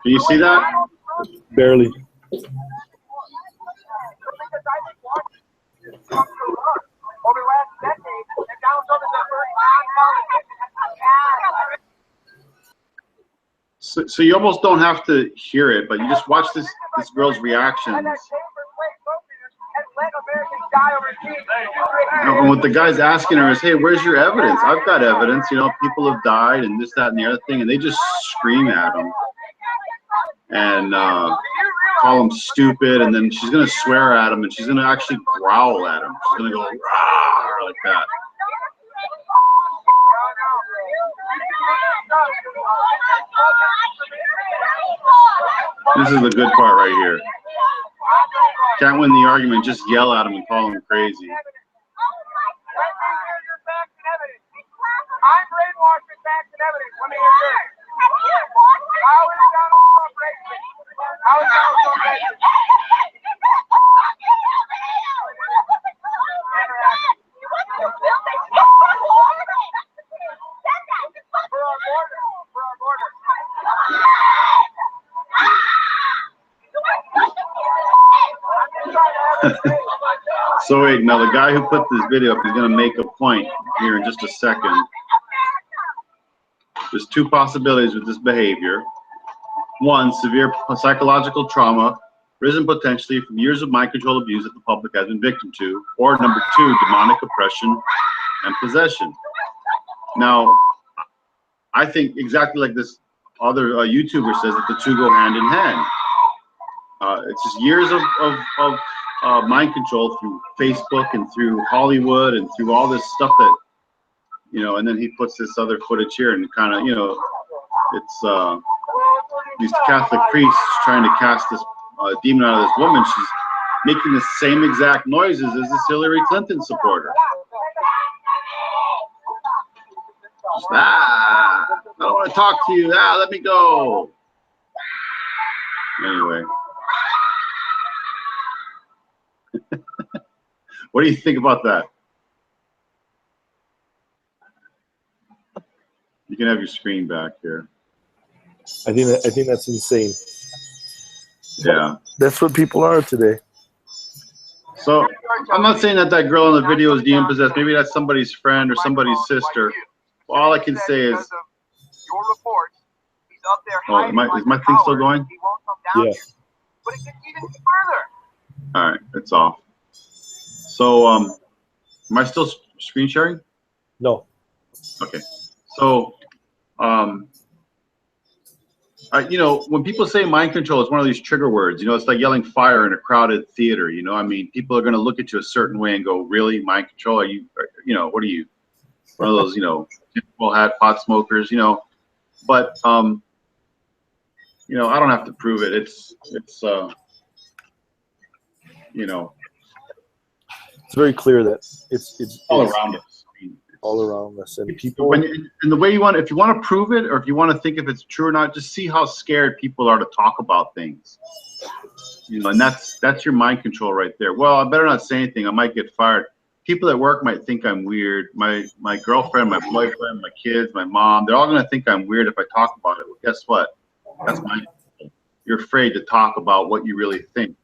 Can you see that? Barely. So you almost don't have to hear it, but you just watch this girl's reactions. And what the guy's asking her is, hey, where's your evidence? I've got evidence. You know, people have died and this, that, and the other thing. And they just scream at him and call him stupid. And then she's going to swear at him, and she's going to actually growl at him. She's going to go, "Rawr," like that. This is the good part right here. Can't win the argument, just yell at him and call him crazy. I'm brainwashed with facts and evidence. Let me hear yours. How is Donald Trump racist? How is Donald Trump racist? So wait, now the guy who put this video up is going to make a point here in just a second. There's two possibilities with this behavior. One, severe psychological trauma, risen potentially from years of mind control abuse that the public has been victim to. Or number two, demonic oppression and possession. Now, I think exactly like this other YouTuber says that the two go hand in hand. It's just years of mind control through Facebook and through Hollywood and through all this stuff that, you know, and then he puts this other footage here and kind of, you know, it's these Catholic priests trying to cast this demon out of this woman. She's making the same exact noises as this Hillary Clinton supporter. Just, I don't want to talk to you. Let me go. Anyway. What do you think about that? You can have your screen back here. I think that's insane. Yeah. That's what people are today. So I'm not saying that that girl in the video is demon possessed. Maybe that's somebody's friend or somebody's sister. All I can say is, is my thing still going? Yeah. But it gets even further. All right, it's off. So, am I still screen sharing? No. Okay. So, you know, when people say mind control, it's one of these trigger words. You know, it's like yelling fire in a crowded theater. You know, I mean, people are going to look at you a certain way and go, "Really, mind control? Are you, you know, what are you? One of those, you know, tinfoil hat pot smokers? You know?" But, you know, I don't have to prove it. It's you know, It's very clear that it's all around us. I mean, all around us, and people. And the way you want, if you want to prove it, or if you want to think if it's true or not, just see how scared people are to talk about things. You know, and that's your mind control right there. Well, I better not say anything. I might get fired. People at work might think I'm weird. My girlfriend, my boyfriend, my kids, my mom, they're all going to think I'm weird if I talk about it. Well, guess what? That's mind control. You're afraid to talk about what you really think.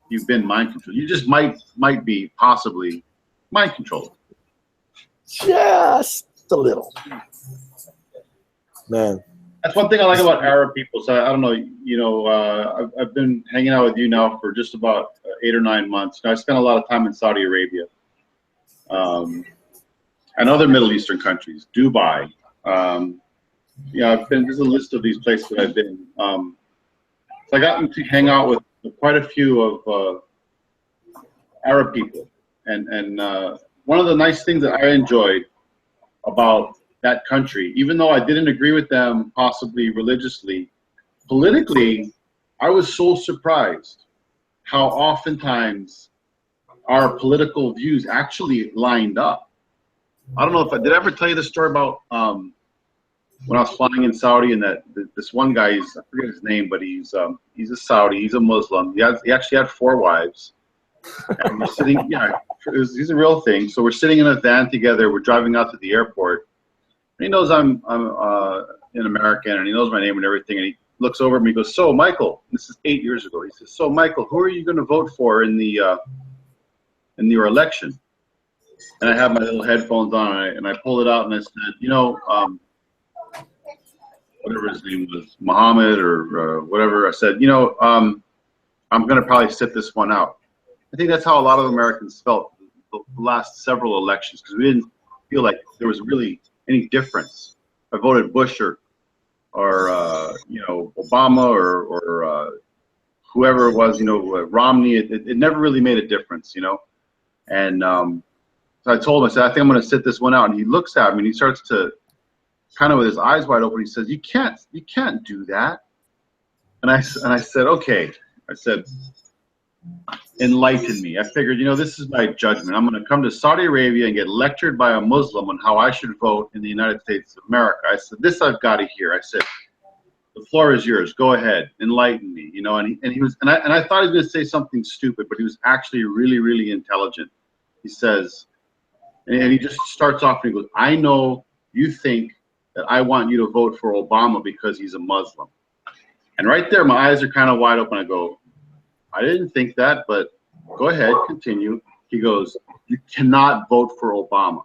You've been mind controlled. You just might be possibly mind controlled. Just a little. Man. That's one thing I like about Arab people. So I don't know, you know, I've been hanging out with you now for just about 8 or 9 months. Now, I spent a lot of time in Saudi Arabia, and other Middle Eastern countries, Dubai. Yeah, I've been. There's a list of these places that I've been. So I got to hang out with quite a few of Arab people, and one of the nice things that I enjoyed about that country, even though I didn't agree with them possibly religiously, politically, I was so surprised how oftentimes our political views actually lined up. I don't know if did I ever tell you the story about when I was flying in Saudi, and that this one guy, I forget his name, but he's a Saudi, he's a Muslim. He actually had 4 wives. And we're sitting, yeah, he's a real thing. So we're sitting in a van together. We're driving out to the airport. And he knows I'm an American, and he knows my name and everything. And he looks over at me and goes, "So, Michael," this is 8 years ago. He says, "So, Michael, who are you going to vote for in your election?" And I have my little headphones on, and I pulled it out, and I said, "You know, whatever his name was, Muhammad or whatever." I said, "You know, I'm going to probably sit this one out." I think that's how a lot of Americans felt the last several elections, because we didn't feel like there was really any difference. I voted Bush or you know, Obama or whoever it was, you know, Romney. It never really made a difference, you know. And so I told him, I said, "I think I'm going to sit this one out." And he looks at me and he starts to kind of with his eyes wide open. He says, "You can't do that." And I said, "Okay." I said, "Enlighten me." I figured, you know, this is my judgment. I'm going to come to Saudi Arabia and get lectured by a Muslim on how I should vote in the United States of America. I said, "This I've got to hear." I said, "The floor is yours. Go ahead. Enlighten me." You know, and he was, and I thought he was going to say something stupid, but he was actually really, really intelligent. He says, and he just starts off and he goes, "I know you think that I want you to vote for Obama because he's a Muslim." And right there, my eyes are kind of wide open. I go, "I didn't think that, but go ahead, continue. He goes, you cannot vote for Obama.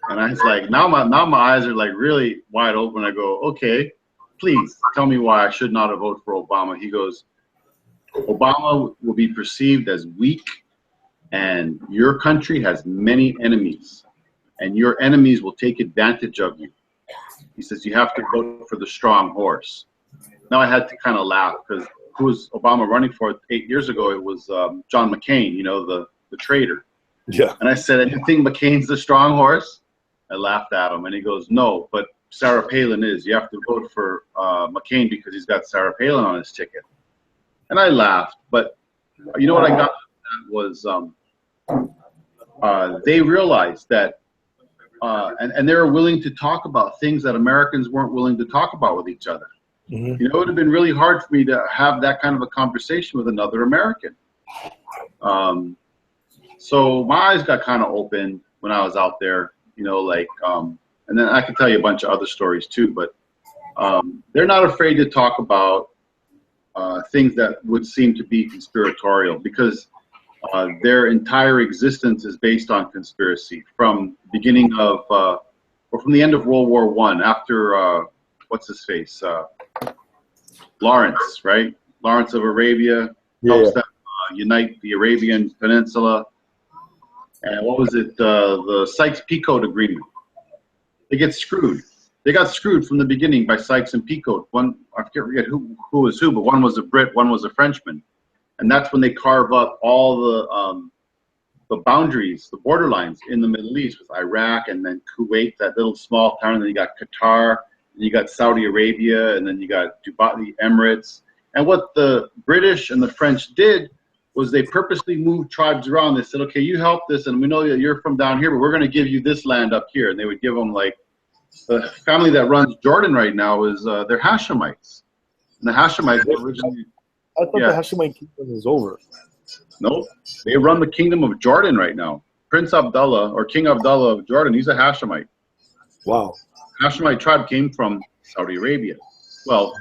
And I was like, now my eyes are like really wide open. I go, okay, please tell me why I should not have voted for Obama. He goes, Obama will be perceived as weak, and your country has many enemies, and your enemies will take advantage of you. He says, you have to vote for the strong horse. Now I had to kind of laugh because who was Obama running for 8 years ago? It was John McCain, you know, the traitor. Yeah. And I said, and you think McCain's the strong horse? I laughed at him, and he goes, no, but Sarah Palin is. You have to vote for McCain because he's got Sarah Palin on his ticket. And I laughed, but you know what I got was they realized that, and they were willing to talk about things that Americans weren't willing to talk about with each other. Mm-hmm. You know, it would have been really hard for me to have that kind of a conversation with another American. So my eyes got kind of open when I was out there, you know, like, and then I can tell you a bunch of other stories too, but they're not afraid to talk about things that would seem to be conspiratorial because their entire existence is based on conspiracy from the beginning of, or from the end of World War I, after, what's his face? Lawrence, right? Lawrence of Arabia helps them unite the Arabian Peninsula. And what was it? The Sykes-Picot Agreement. They get screwed. They got screwed from the beginning by Sykes and Picot. One, I forget who was who, but one was a Brit, one was a Frenchman. And that's when they carve up all the boundaries, the borderlines in the Middle East with Iraq and then Kuwait, that little small town. And then you got Qatar, and you got Saudi Arabia, and then you got Dubai, the Emirates. And what the British and the French did was they purposely moved tribes around. They said, okay, you help this, and we know that you're from down here, but we're going to give you this land up here. And they would give them, like, the family that runs Jordan right now is, they're Hashemites. And the Hashemites originally... I thought the Hashemite kingdom is over. No, they run the kingdom of Jordan right now. Prince Abdullah, or King Abdullah of Jordan, he's a Hashemite. Wow. Hashemite tribe came from Saudi Arabia. Well,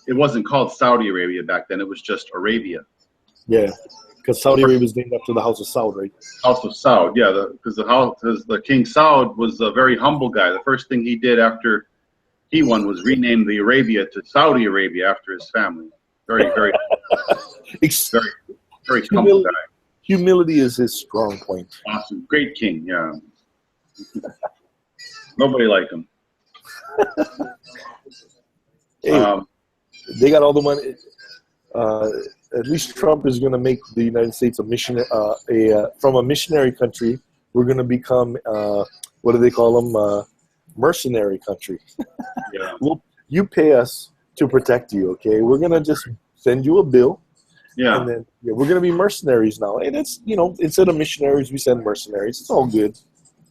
it wasn't called Saudi Arabia back then. It was just Arabia. Yeah, because Saudi Arabia is named after the House of Saud, right? House of Saud, yeah. Because the King Saud was a very humble guy. The first thing he did after he won was rename the Arabia to Saudi Arabia after his family. Very, very, very humble guy. Humility is his strong point. Awesome, great king. Yeah. Nobody liked him. Hey, they got all the money. At least Trump is going to make the United States a mission. From a missionary country, we're going to become what do they call them? Mercenary country. Yeah. Well, you pay us to protect you, okay? We're going to just send you a bill. Yeah. And then we're going to be mercenaries now. And it's, you know, instead of missionaries, we send mercenaries. It's all good.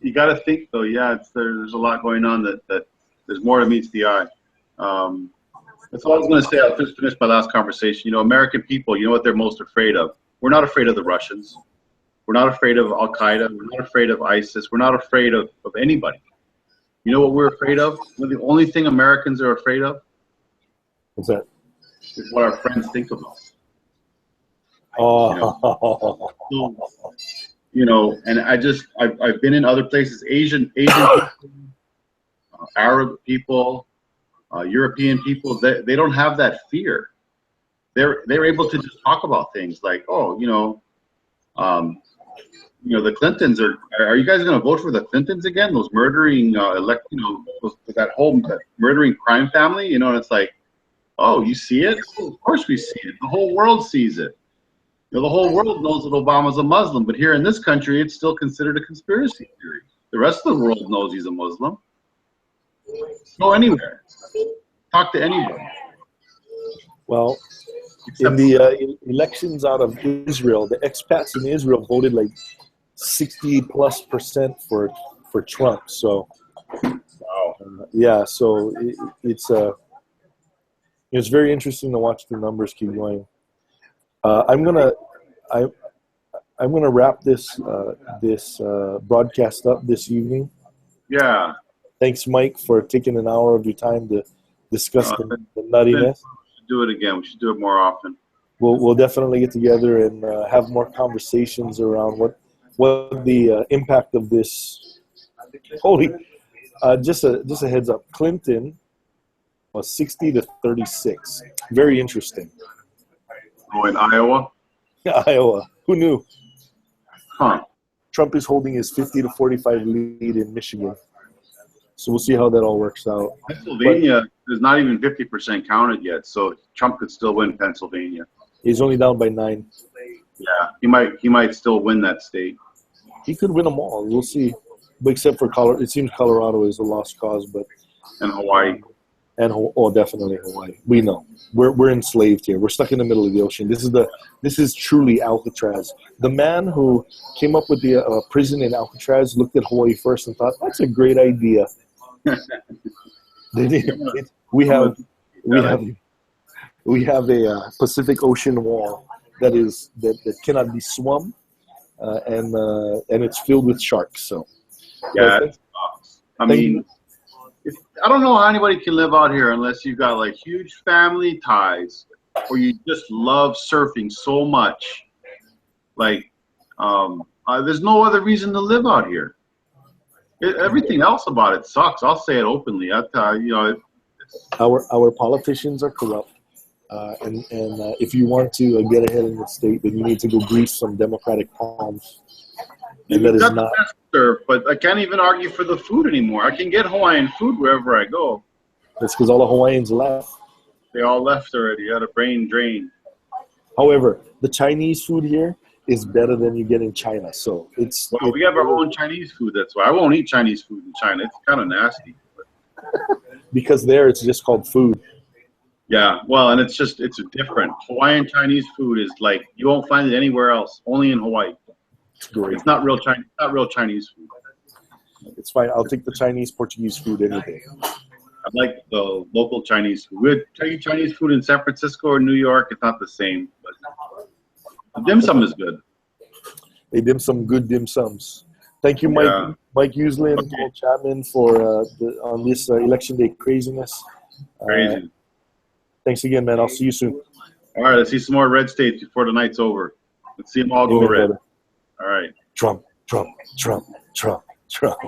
You got to think, though, there's a lot going on that there's more to meets the eye. That's all I was going to say. I'll just finish my last conversation. You know, American people, you know what they're most afraid of? We're not afraid of the Russians. We're not afraid of Al-Qaeda. We're not afraid of ISIS. We're not afraid of anybody. You know what we're afraid of? The only thing Americans are afraid of? What's that? Is what our friends think of us. Oh. You know, and I've been in other places, Asian people, Arab people, European people. They don't have that fear. They're able to just talk about things like, oh, the Clintons are you guys going to vote for the Clintons again? Those murdering that whole murdering crime family, you know, and it's like, oh, you see it? Oh, of course we see it. The whole world sees it. You know, the whole world knows that Obama's a Muslim, but here in this country, it's still considered a conspiracy theory. The rest of the world knows he's a Muslim. Go anywhere. Talk to anybody. Well, in the elections out of Israel, the expats in Israel voted like 60+% for Trump. So, wow. So it's very interesting to watch the numbers keep going. I'm gonna wrap this broadcast up this evening. Yeah. Thanks, Mike, for taking an hour of your time to discuss the nuttiness. We should do it again. We should do it more often. we'll definitely get together and have more conversations around what the impact of this. Holy, just a heads up. Clinton was 60-36. Very interesting. Oh, in Iowa? Iowa. Who knew? Huh. Trump is holding his 50-45 lead in Michigan. So we'll see how that all works out. Pennsylvania is not even 50% counted yet, so Trump could still win Pennsylvania. He's only down by 9. Yeah, he might still win that state. He could win them all. We'll see. But except for Colorado, it seems Colorado is a lost cause. But And Hawaii. and definitely Hawaii. We know we're enslaved here. We're stuck in the middle of the ocean. This is truly Alcatraz. The man who came up with the prison in Alcatraz looked at Hawaii first and thought that's a great idea. We have a Pacific Ocean wall that cannot be swum, and it's filled with sharks. So yeah, it sucks. I mean, I don't know how anybody can live out here unless you've got like huge family ties, or you just love surfing so much. Like, there's no other reason to live out here. Everything else about it sucks. I'll say it openly. Our politicians are corrupt, and if you want to get ahead in the state, then you need to go grease some Democratic palms. And that is got not. The best surf, but I can't even argue for the food anymore. I can get Hawaiian food wherever I go. That's because all the Hawaiians left. They all left already. Had a brain drain. However, the Chinese food here is better than you get in China. So we have our own Chinese food. That's why I won't eat Chinese food in China. It's kind of nasty. Because there it's just called food. Yeah, well, and it's different. Hawaiian Chinese food is like you won't find it anywhere else. Only in Hawaii. It's great. It's not real Chinese. Not real Chinese food. It's fine. I'll take the Chinese, Portuguese food any day. I like the local Chinese food. We had Chinese food in San Francisco or New York. It's not the same, but the dim sum is good. They dim some good dim sums. Thank you, Mike. Yeah. Mike Uslin and Paul Chapman for on this election day craziness. Crazy. Thanks again, man. I'll see you soon. All right, let's see some more red states before the night's over. Let's see them all go red. Brother. All right. Trump, Trump, Trump, Trump, Trump.